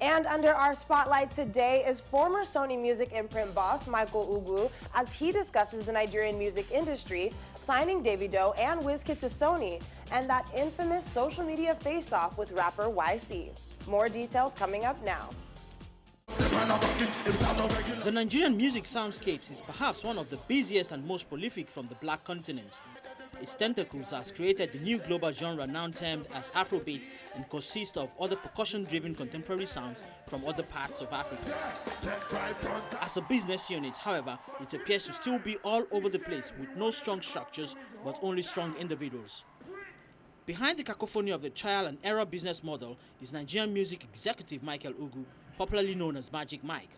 And under our spotlight today is former Sony Music Imprint boss Michael Ugwu as he discusses the Nigerian music industry, signing Davido and Wizkid to Sony, and that infamous social media face-off with rapper YC. More details coming up now. The Nigerian music soundscapes is perhaps one of the busiest and most prolific from the Black continent. Its tentacles has created the new global genre now termed as Afrobeat and consists of other percussion-driven contemporary sounds from other parts of Africa. As a business unit, however, it appears to still be all over the place with no strong structures but only strong individuals. Behind the cacophony of the trial and error business model is Nigerian music executive Michael Ugwu, popularly known as Magic Mike.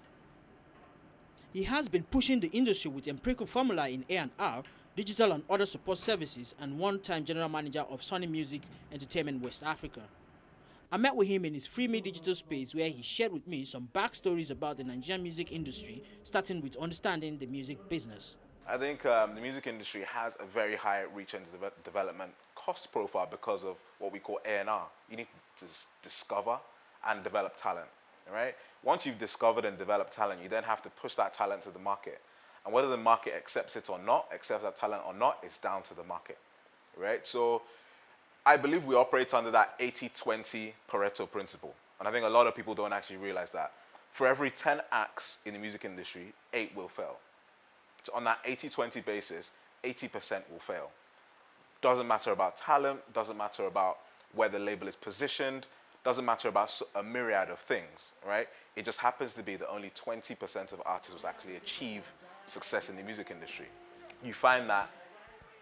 He has been pushing the industry with empirical formula in A&R, digital and other support services, and one-time general manager of Sony Music Entertainment West Africa. I met with him in his Free Me Digital space where he shared with me some backstories about the Nigerian music industry, starting with understanding the music business. I think the music industry has a very high reach and development cost profile because of what we call A&R. You need to discover and develop talent, right? Once you've discovered and developed talent, you then have to push that talent to the market. And whether the market accepts it or not, accepts that talent or not, is down to the market, right? So I believe we operate under that 80-20 Pareto principle. And I think a lot of people don't actually realize that. For every 10 acts in the music industry, 8 will fail. So on that 80-20 basis, 80% will fail. Doesn't matter about talent, doesn't matter about where the label is positioned, doesn't matter about a myriad of things, right? It just happens to be that only 20% of artists will actually achieve success in the music industry. You find that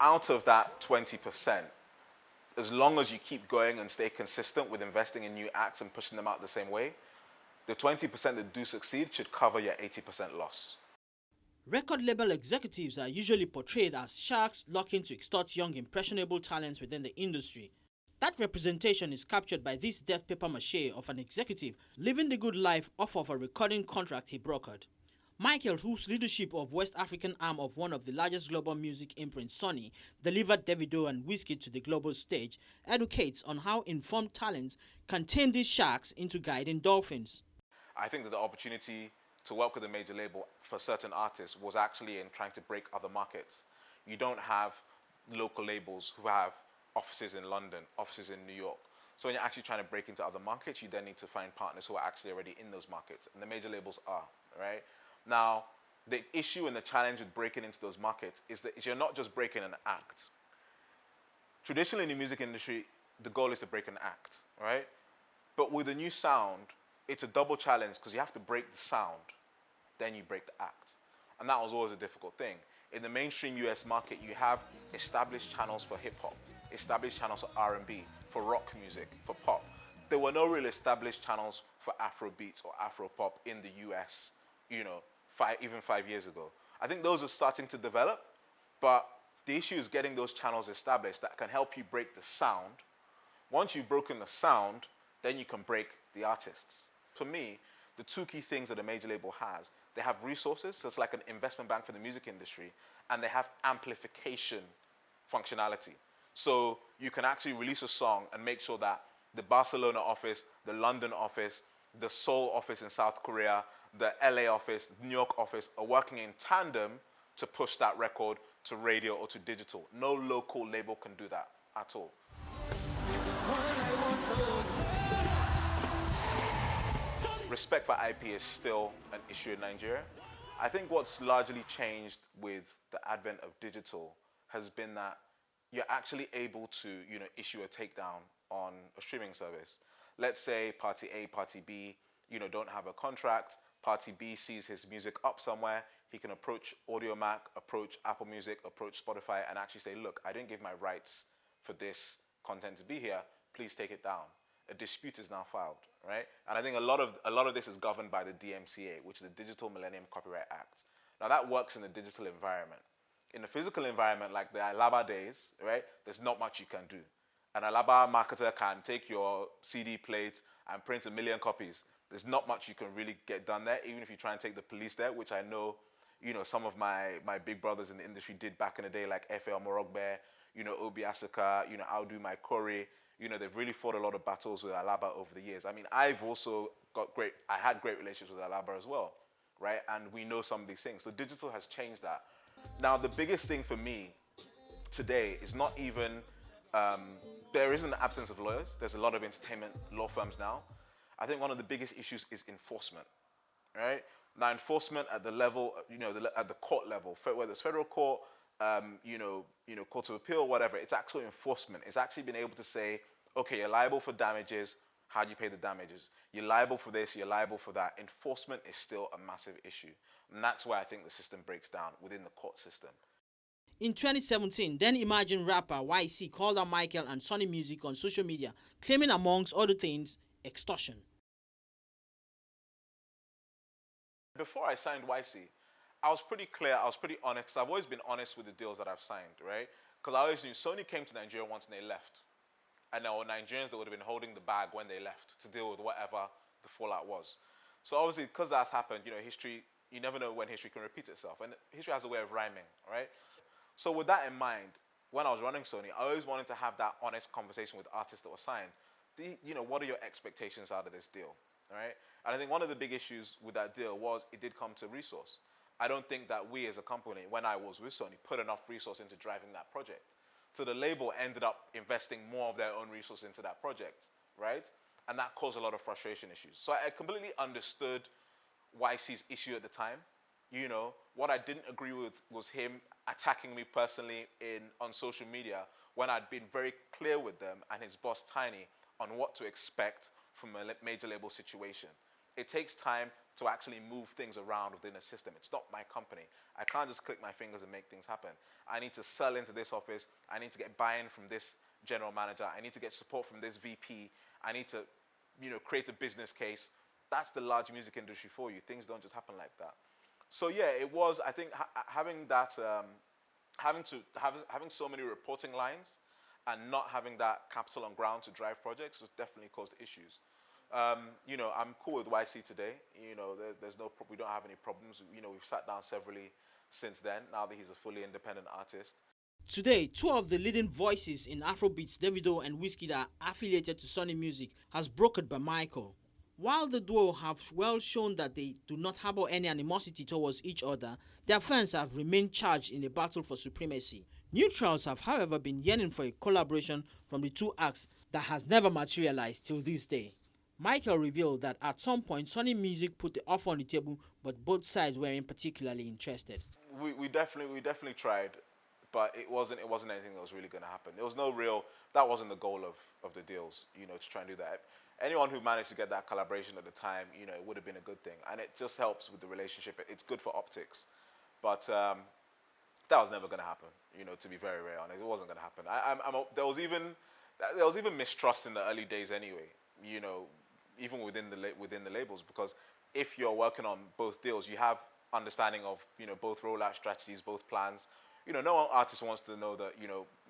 out of that 20%, as long as you keep going and stay consistent with investing in new acts and pushing them out the same way, the 20% that do succeed should cover your 80% loss. Record label executives are usually portrayed as sharks looking to extort young impressionable talents within the industry. That representation is captured by this death paper mache of an executive living the good life off of a recording contract he brokered. Michael, whose leadership of West African arm of one of the largest global music imprints, Sony, delivered Davido and Wizkid to the global stage, educates on how informed talents can turn these sharks into guiding dolphins. I think that the opportunity to work with a major label for certain artists was actually in trying to break other markets. You don't have local labels who have offices in London, offices in New York. So when you're actually trying to break into other markets, you then need to find partners who are actually already in those markets. And the major labels are, right? Now, the issue and the challenge with breaking into those markets is that you're not just breaking an act. Traditionally in the music industry, the goal is to break an act, right? But with a new sound, it's a double challenge because you have to break the sound, then you break the act. And that was always a difficult thing. In the mainstream US market, you have established channels for hip hop, established channels for R&B, for rock music, for pop. There were no real established channels for Afrobeats or Afropop in the US, even 5 years ago. I think those are starting to develop, but the issue is getting those channels established that can help you break the sound. Once you've broken the sound, then you can break the artists. For me, the two key things that a major label has, they have resources, so it's like an investment bank for the music industry, and they have amplification functionality. So you can actually release a song and make sure that the Barcelona office, the London office, the Seoul office in South Korea, the LA office, the New York office are working in tandem to push that record to radio or to digital. No local label can do that at all. Respect for IP is still an issue in Nigeria. I think what's largely changed with the advent of digital has been that you're actually able to, issue a takedown on a streaming service. Let's say party A, party B, don't have a contract. Party B sees his music up somewhere. He can approach Audiomack, approach Apple Music, approach Spotify, and actually say, look, I didn't give my rights for this content to be here. Please take it down. A dispute is now filed, right? And I think a lot of this is governed by the DMCA, which is the Digital Millennium Copyright Act. Now that works in the digital environment. In the physical environment, like the Alaba days, right? There's not much you can do. An Alaba marketer can take your CD plate and print 1 million copies. There's not much you can really get done there, even if you try and take the police there, which I know, some of my big brothers in the industry did back in the day, like F.L. Morogbe, Obi Asaka, Audu Maikori. You know, they've really fought a lot of battles with Alaba over the years. I mean, I had great relationships with Alaba as well, right? And we know some of these things. So digital has changed that. Now, the biggest thing for me today is not even, there isn't an absence of lawyers. There's a lot of entertainment law firms now. I think one of the biggest issues is enforcement, right? Now, enforcement at the level, at the court level, whether it's federal court, court of appeal, whatever, it's actually enforcement. It's actually been able to say, okay, you're liable for damages. How do you pay the damages? You're liable for this, you're liable for that. Enforcement is still a massive issue. And that's why I think the system breaks down within the court system. In 2017, then Imagine rapper YC called out Michael and Sony Music on social media, claiming amongst other things, extortion. Before I signed YC, I was pretty clear, I was pretty honest. I've always been honest with the deals that I've signed, right? Because I always knew Sony came to Nigeria once and they left. And there were Nigerians that would have been holding the bag when they left to deal with whatever the fallout was. So obviously, because that's happened, history, you never know when history can repeat itself. And history has a way of rhyming, right? So with that in mind, when I was running Sony, I always wanted to have that honest conversation with artists that were signed. What are your expectations out of this deal, right? And I think one of the big issues with that deal was it did come to resource. I don't think that we as a company, when I was with Sony, put enough resource into driving that project. So the label ended up investing more of their own resource into that project, right? And that caused a lot of frustration issues. So I completely understood YC's issue at the time. What I didn't agree with was him attacking me personally on social media when I'd been very clear with them and his boss Tiny on what to expect from a major label situation. It takes time to actually move things around within a system. It's not my company. I can't just click my fingers and make things happen. I need to sell into this office. I need to get buy-in from this general manager. I need to get support from this VP. I need to, create a business case. That's the large music industry for you. Things don't just happen like that. So yeah, it was, I think, having that, having so many reporting lines and not having that capital on ground to drive projects has definitely caused issues. I'm cool with YC today. We don't have any problems. We've sat down severally since then, now that he's a fully independent artist. Today, two of the leading voices in Afrobeats, Davido and Wizkid, are affiliated to Sony Music, as brokered by Michael. While the duo have well shown that they do not harbor any animosity towards each other, their fans have remained charged in a battle for supremacy. Neutrals have, however, been yearning for a collaboration from the two acts that has never materialized till this day. Michael revealed that at some point Sony Music put the offer on the table, but both sides weren't particularly interested. We definitely tried, but it wasn't anything that was really going to happen. There was that wasn't the goal of the deals, to try and do that. Anyone who managed to get that collaboration at the time, it would have been a good thing. And it just helps with the relationship. It's good for optics. But that was never going to happen, to be very, very honest. It wasn't going to happen. There was even mistrust in the early days anyway, even within the labels, because if you're working on both deals, you have understanding of, both rollout strategies, both plans. No artist wants to know that,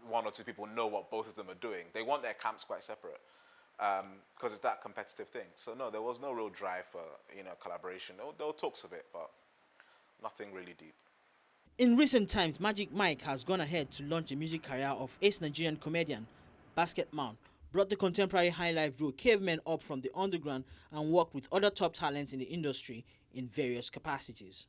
one or two people know what both of them are doing. They want their camps quite separate. Because it's that competitive thing. So no, there was no real drive for collaboration. There were talks of it, but nothing really deep. In recent times, Magic Mike has gone ahead to launch a music career of ace Nigerian comedian Basket Man, brought the contemporary high-life duo Cavemen up from the underground, and worked with other top talents in the industry in various capacities.